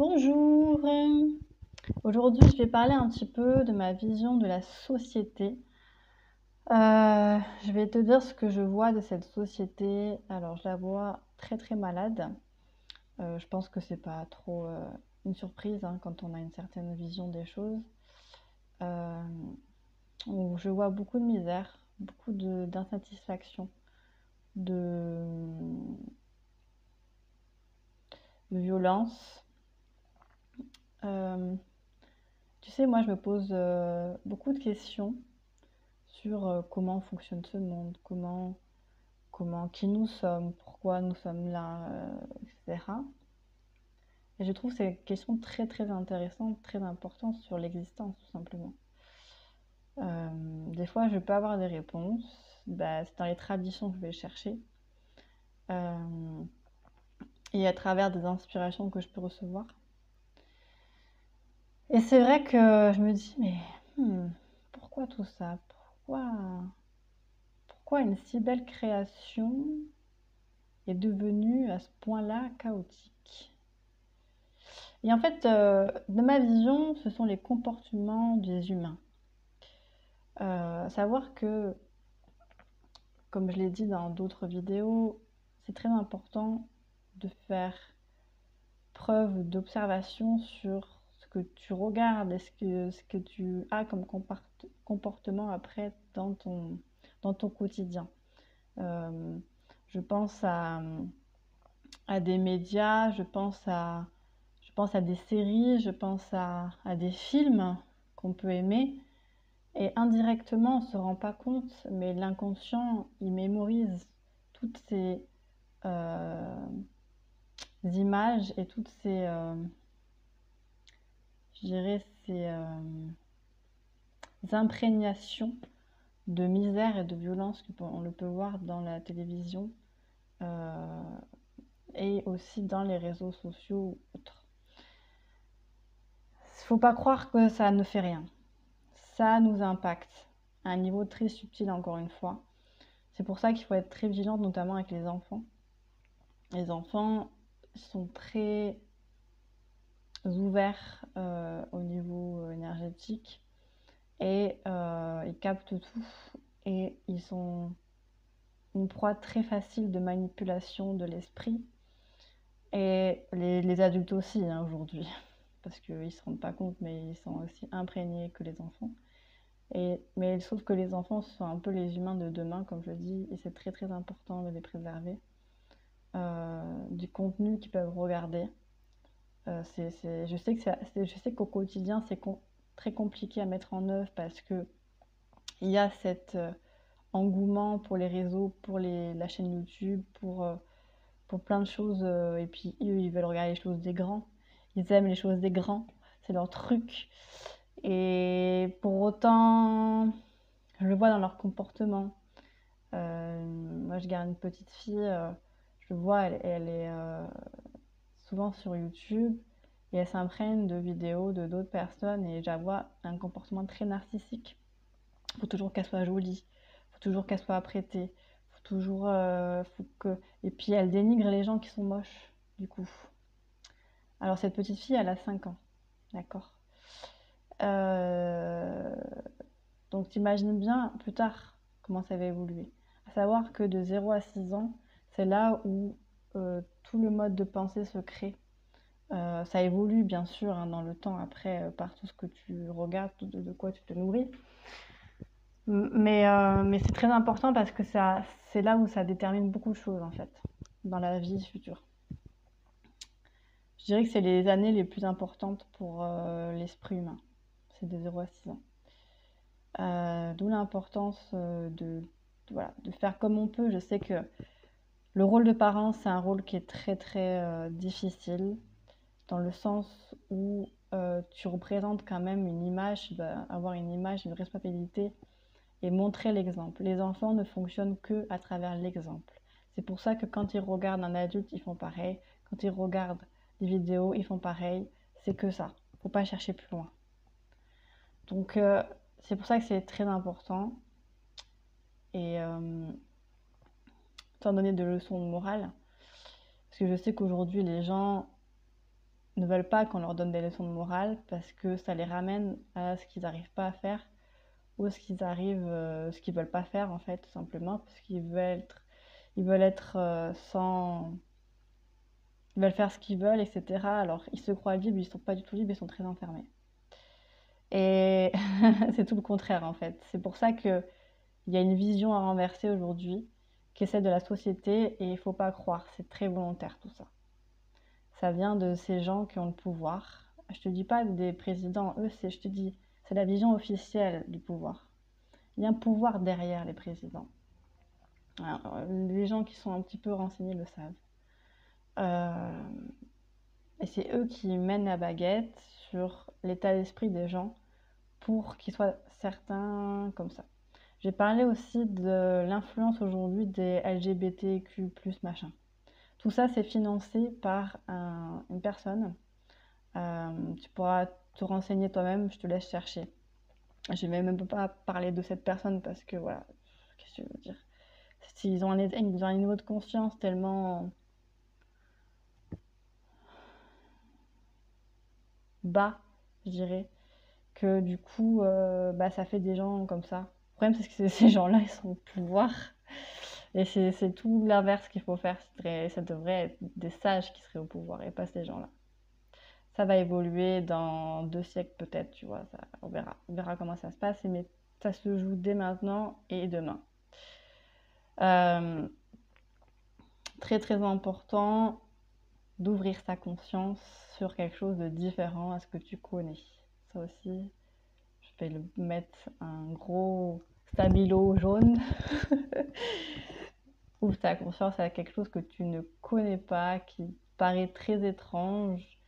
Bonjour. Aujourd'hui, je vais parler un petit peu de ma vision de la société. Je vais te dire ce que je vois de cette société. Alors, je la vois très très malade. Je pense que c'est pas trop une surprise hein, quand on a une certaine vision des choses. Euh, où je vois beaucoup de misère, beaucoup d'insatisfaction, de, de violence. Euh, Tu sais, moi, je me pose beaucoup de questions sur comment fonctionne ce monde, qui nous sommes, pourquoi nous sommes là, etc. Et je trouve ces questions très très intéressantes, très importantes sur l'existence, tout simplement. Des fois, je peux avoir des réponses, bah, c'est dans les traditions que je vais chercher, euh, et à travers des inspirations que je peux recevoir. Et c'est vrai que je me dis, mais pourquoi tout ça? Pourquoi une si belle création est devenue à ce point-là chaotique? Et en fait, de ma vision, ce sont les comportements des humains. Savoir que, comme je l'ai dit dans d'autres vidéos, c'est très important de faire preuve d'observation sur ce que tu regardes et ce que tu as comme comportement après dans ton quotidien. Euh, je pense à des médias, je pense à des séries, je pense à des films qu'on peut aimer. Et indirectement, on ne se rend pas compte, mais l'inconscient, il mémorise toutes ces euh, images et toutes je dirais, imprégnations de misère et de violence qu'on le peut voir dans la télévision euh, et aussi dans les réseaux sociaux ou autres. Il ne faut pas croire que ça ne fait rien. Ça nous impacte à un niveau très subtil, encore une fois. C'est pour ça qu'il faut être très vigilant, notamment avec les enfants. Les enfants sont très ouverts au niveau énergétique et ils captent tout et ils sont une proie très facile de manipulation de l'esprit et les adultes aussi hein, aujourd'hui parce qu'ils ne se rendent pas compte mais ils sont aussi imprégnés que les enfants. Mais il se trouve que les enfants sont un peu les humains de demain, comme je dis, et c'est très très important de les préserver. Du contenu qu'ils peuvent regarder. Je sais qu'au quotidien, c'est très compliqué à mettre en œuvre parce que il y a cet engouement pour les réseaux, pour la chaîne YouTube, pour plein de choses. Et puis eux, ils veulent regarder les choses des grands. Ils aiment les choses des grands. C'est leur truc. Et pour autant, je le vois dans leur comportement. Moi, je garde une petite fille, je vois, elle est souvent sur YouTube et elle s'imprègne de vidéos de d'autres personnes et je la vois un comportement très narcissique. Il faut toujours qu'elle soit jolie, il faut toujours qu'elle soit apprêtée, faut toujours, faut que... Et puis elle dénigre les gens qui sont moches, du coup. Alors cette petite fille, elle a 5 ans, d'accord. Euh, Donc t'imagines bien plus tard comment ça va évoluer. À savoir que de 0 à 6 ans, c'est là où tout le mode de pensée se crée. Ça évolue bien sûr hein, dans le temps après par tout ce que tu regardes, de quoi tu te nourris. Mais c'est très important parce que c'est là où ça détermine beaucoup de choses en fait, dans la vie future. Je dirais que c'est les années les plus importantes pour l'esprit humain. C'est de 0 à 6 ans. D'où l'importance voilà, de faire comme on peut. Je sais que le rôle de parent, c'est un rôle qui est très très difficile, dans le sens où tu représentes quand même une image, tu dois avoir une image, une responsabilité et montrer l'exemple. Les enfants ne fonctionnent que à travers l'exemple. C'est pour ça que quand ils regardent un adulte, ils font pareil. Quand ils regardent des vidéos, ils font pareil. C'est que ça. Faut pas chercher plus loin. Donc c'est pour ça que c'est très important. Et sans donner de leçons de morale, parce que je sais qu'aujourd'hui les gens ne veulent pas qu'on leur donne des leçons de morale parce que ça les ramène à ce qu'ils n'arrivent pas à faire ou ce qu'ils veulent pas faire en fait, tout simplement, parce ils veulent être ils veulent faire ce qu'ils veulent, etc. Alors ils se croient libres, ils sont pas du tout libres, ils sont très enfermés. Et c'est tout le contraire en fait. C'est pour ça que il y a une vision à renverser aujourd'hui, qui est celle de la société, et il faut pas croire, c'est très volontaire tout ça. Ça vient de ces gens qui ont le pouvoir. Je te dis pas des présidents, eux, je te dis, c'est la vision officielle du pouvoir. Il y a un pouvoir derrière les présidents. Alors, les gens qui sont un petit peu renseignés le savent. Euh, et c'est eux qui mènent la baguette sur l'état d'esprit des gens pour qu'ils soient certains comme ça. J'ai parlé aussi de l'influence aujourd'hui des LGBTQ+, machin. Tout ça, c'est financé par une personne. Tu pourras te renseigner toi-même, je te laisse chercher. Je vais même pas parler de cette personne parce que voilà, qu'est-ce que je veux dire? Ils ont un niveau de conscience tellement bas, je dirais, que du coup, bah, ça fait des gens comme ça. Le problème, c'est que ces gens-là, ils sont au pouvoir. Et c'est tout l'inverse qu'il faut faire. Ça devrait être des sages qui seraient au pouvoir et pas ces gens-là. Ça va évoluer dans 2 siècles peut-être, tu vois. Ça, on verra. On verra comment ça se passe. Mais ça se joue dès maintenant et demain. Euh, très très important d'ouvrir sa conscience sur quelque chose de différent à ce que tu connais. Ça aussi, je vais le mettre un gros stabilo jaune. Ouvre ta conscience à quelque chose que tu ne connais pas, qui paraît très étrange.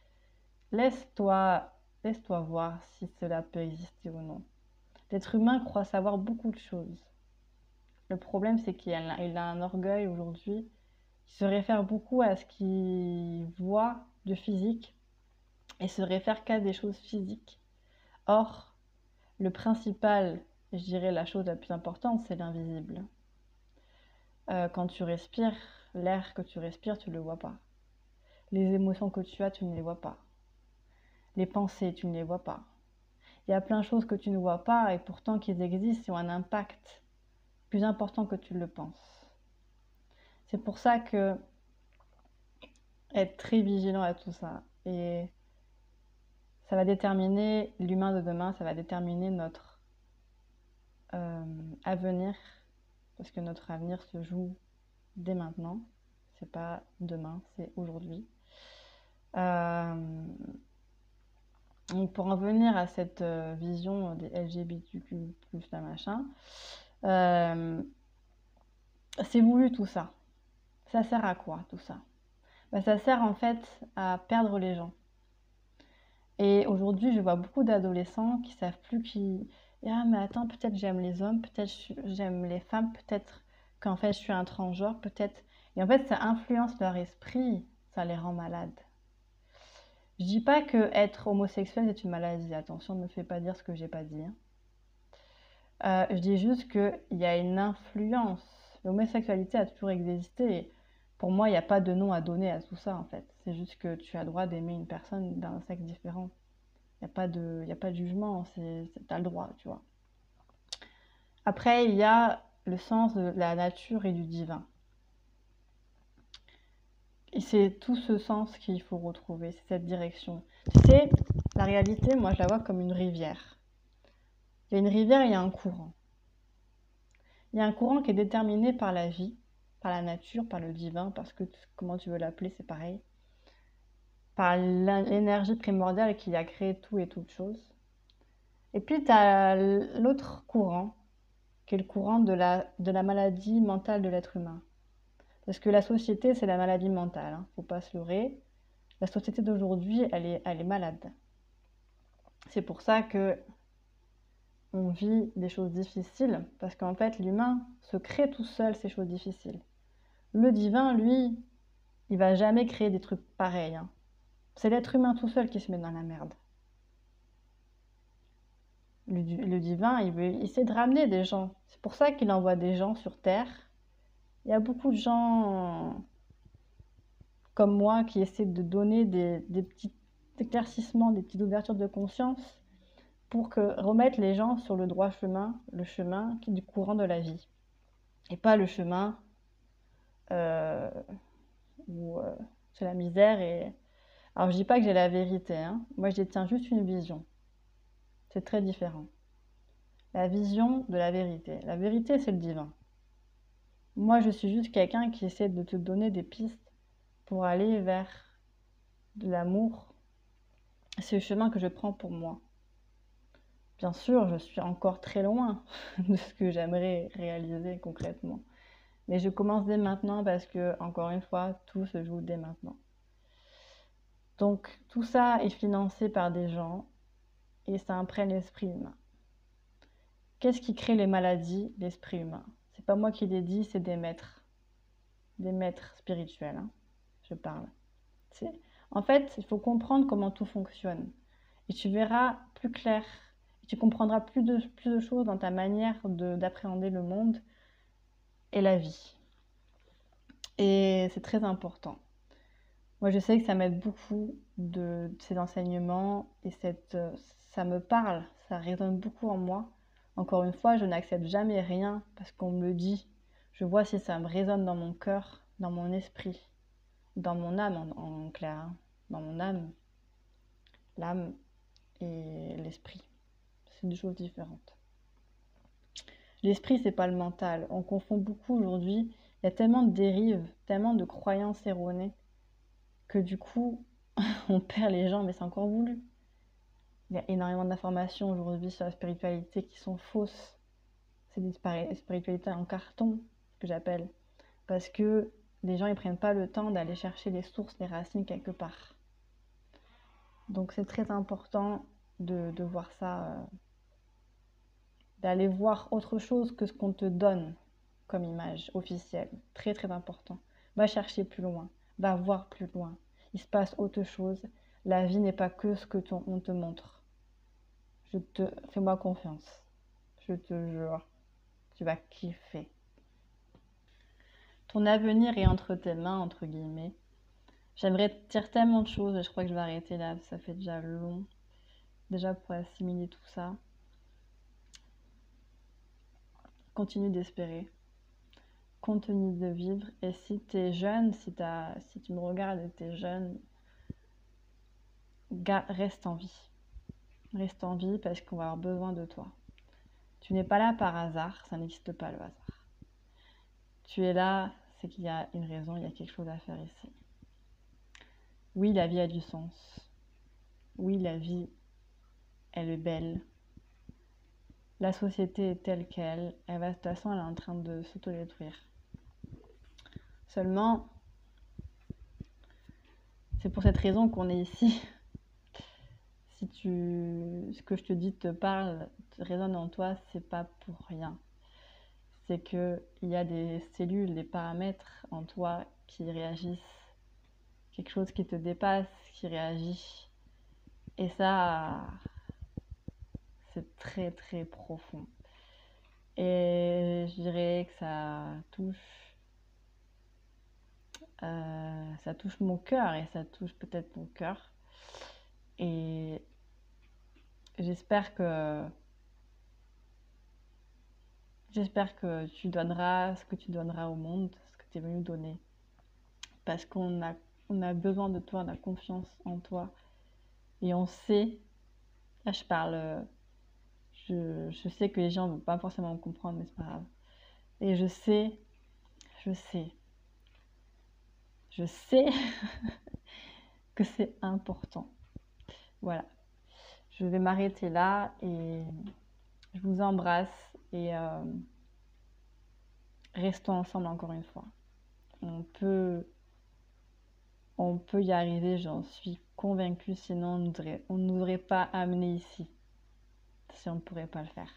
Laisse-toi voir si cela peut exister ou non. L'être humain croit savoir beaucoup de choses. Le problème, c'est qu'il a un orgueil aujourd'hui qui se réfère beaucoup à ce qu'il voit de physique et se réfère qu'à des choses physiques. Or, le principal, je dirais la chose la plus importante, c'est l'invisible. Quand tu respires, l'air que tu respires, tu ne le vois pas. Les émotions que tu as, tu ne les vois pas. Les pensées, tu ne les vois pas. Il y a plein de choses que tu ne vois pas et pourtant qu'ils existent et ont un impact plus important que tu le penses. C'est pour ça que être très vigilant à tout ça. Et ça va déterminer l'humain de demain, ça va déterminer notre avenir, parce que notre avenir se joue dès maintenant. C'est pas demain, c'est aujourd'hui. Donc pour en venir à cette vision des LGBTQ+, la machin, c'est voulu tout ça. Ça sert à quoi tout ça? Bah, ça sert en fait à perdre les gens. Et aujourd'hui, je vois beaucoup d'adolescents qui savent plus qui. Ah, mais attends, peut-être j'aime les hommes, peut-être j'aime les femmes, peut-être qu'en fait je suis un transgenre, peut-être. Et en fait, ça influence leur esprit, ça les rend malades. Je dis pas que être homosexuel c'est une maladie, attention, ne me fais pas dire ce que j'ai pas dit. Je dis juste qu'il y a une influence. L'homosexualité a toujours existé. Et pour moi, il n'y a pas de nom à donner à tout ça en fait. C'est juste que tu as le droit d'aimer une personne d'un sexe différent. Il n'y a pas de jugement, tu as le droit, tu vois. Après, il y a le sens de la nature et du divin. Et c'est tout ce sens qu'il faut retrouver, c'est cette direction. Tu sais, la réalité, moi, je la vois comme une rivière. Il y a une rivière, il y a un courant. Il y a un courant qui est déterminé par la vie, par la nature, par le divin, parce que comment tu veux l'appeler, c'est pareil. Par l'énergie primordiale qui a créé tout et toute chose. Et puis, tu as l'autre courant, qui est le courant de la maladie mentale de l'être humain. Parce que la société, c'est la maladie mentale, hein, faut pas se leurrer. La société d'aujourd'hui, elle est malade. C'est pour ça que on vit des choses difficiles, parce qu'en fait, l'humain se crée tout seul ces choses difficiles. Le divin, lui, il va jamais créer des trucs pareils, hein. C'est l'être humain tout seul qui se met dans la merde. Le divin, il essaie de ramener des gens. C'est pour ça qu'il envoie des gens sur Terre. Il y a beaucoup de gens comme moi qui essaient de donner des petits éclaircissements, des petites ouvertures de conscience pour remettre les gens sur le droit chemin, le chemin qui est du courant de la vie. Et pas le chemin euh, où c'est la misère. Alors je dis pas que j'ai la vérité, hein. Moi je détiens juste une vision. C'est très différent. La vision de la vérité. La vérité, c'est le divin. Moi, je suis juste quelqu'un qui essaie de te donner des pistes pour aller vers de l'amour. C'est le chemin que je prends pour moi. Bien sûr, je suis encore très loin de ce que j'aimerais réaliser concrètement. Mais je commence dès maintenant parce que, encore une fois, tout se joue dès maintenant. Donc, tout ça est financé par des gens et ça imprègne l'esprit humain. Qu'est-ce qui crée les maladies? L'esprit humain. C'est pas moi qui l'ai dit, c'est des maîtres spirituels, hein, je parle. En fait, il faut comprendre comment tout fonctionne. Et tu verras plus clair, et tu comprendras plus de choses dans ta manière d'appréhender le monde et la vie. Et c'est très important. Moi, je sais que ça m'aide beaucoup de ces enseignements et ça me parle, ça résonne beaucoup en moi. Encore une fois, je n'accepte jamais rien parce qu'on me le dit. Je vois si ça me résonne dans mon cœur, dans mon esprit, dans mon âme en clair, hein. Dans mon âme, l'âme et l'esprit. C'est deux choses différentes. L'esprit, c'est pas le mental. On confond beaucoup aujourd'hui. Il y a tellement de dérives, tellement de croyances erronées que du coup, on perd les gens, mais c'est encore voulu. Il y a énormément d'informations aujourd'hui sur la spiritualité qui sont fausses. C'est des spiritualités en carton, ce que j'appelle. Parce que les gens, ils prennent pas le temps d'aller chercher les sources, les racines quelque part. Donc c'est très important de voir ça, d'aller voir autre chose que ce qu'on te donne comme image officielle. Très très important. Va chercher plus loin, va voir plus loin. Il se passe autre chose. La vie n'est pas que ce que on te montre. Fais-moi confiance. Je te jure, tu vas kiffer. Ton avenir est entre tes mains, entre guillemets. J'aimerais te dire tellement de choses et je crois que je vais arrêter là, ça fait déjà long. Déjà pour assimiler tout ça. Continue d'espérer. Continue de vivre. Et si tu es jeune, si tu me regardes et tu es jeune, reste en vie. Reste en vie parce qu'on va avoir besoin de toi. Tu n'es pas là par hasard, ça n'existe pas le hasard. Tu es là, c'est qu'il y a une raison, il y a quelque chose à faire ici. Oui, la vie a du sens. Oui, la vie, elle est belle. La société est telle qu'elle. De toute façon, elle est en train de s'autodétruire. Seulement, c'est pour cette raison qu'on est ici. Si ce que je te dis te parle, te résonne en toi, c'est pas pour rien. C'est qu'il y a des cellules, des paramètres en toi qui réagissent. Quelque chose qui te dépasse, qui réagit. Et ça, c'est très très profond. Et je dirais que ça touche mon cœur et ça touche peut-être ton cœur. Et j'espère que tu donneras ce que tu donneras au monde, ce que tu es venu donner. Parce qu'on a besoin de toi, on a confiance en toi. Et on sait, là je parle, je sais que les gens ne vont pas forcément me comprendre, mais c'est pas grave. Et je sais que c'est important. Voilà. Je vais m'arrêter là et je vous embrasse et restons ensemble encore une fois. On peut y arriver, j'en suis convaincue, sinon on ne nous aurait pas amenés ici, si on ne pourrait pas le faire.